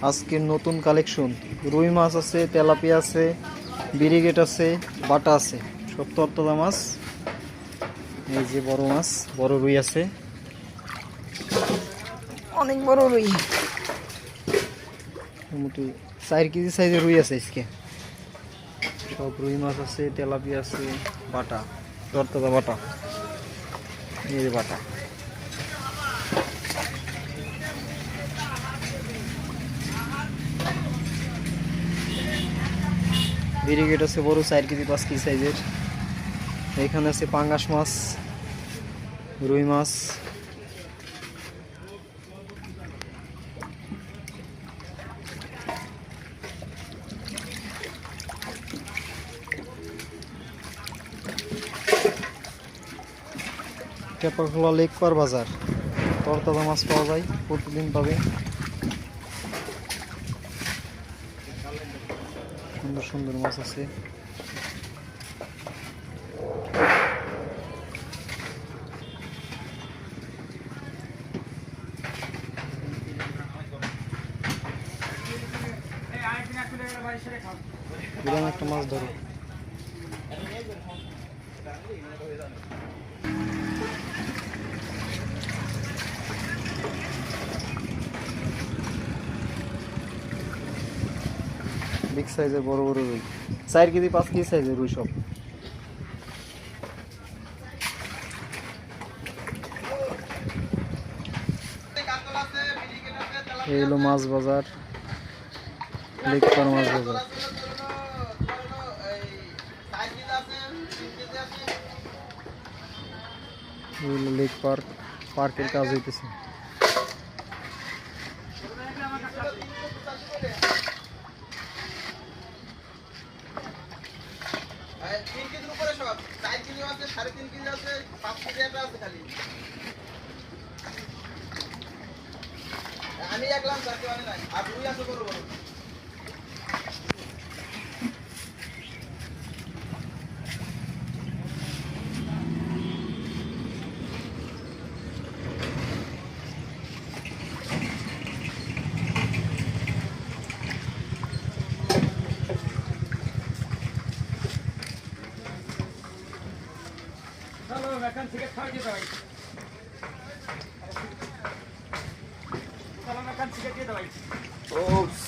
আজকের নতুন কালেকশন রুই মাছ আছে, তেলাপিয়া আছে, বিরিগেট আছে, বাটা আছে, সব তরতাজা মাছ। এই যে বড় মাছ, বড় রুই আছে, অনেক বড় রুই, মোটামুটি 4 কেজি সাইজের রুই আছে আজকে। সব রুই মাছ আছে, তেলাপিয়া আছে, বাটা, তরতাজা বাটা। এই যে বাটা, বিরিগেট আছে বড় 4 কেজি 5 কেজি সাইজের। এখানে আছে পাঙ্গাস মাছ, রুই মাছ, টেপাখোলা লেক পার বাজার। তরতাজা মাছ পাওয়া যায়, প্রতিদিন পাবে। সুন্দর সুন্দর মাছ আছে। একটা মাছ ধরো। বিগ সাইজের বড় বড় রুই, 4 কেজি 5 কেজি সাইজের রুই সব। এই হলো মাছ বাজার, লেকপার মাছ বাজার। এই হলো লেক পার্ক, পার্কের কাজ হইতেছে। আমি একলাম চারটে মানে নাই আর দুই আছে বড় বড়। চলো এখন থেকে খাই দিতে ভাই। চলো এখন থেকে দিয়ে দাও ভাই। Oops.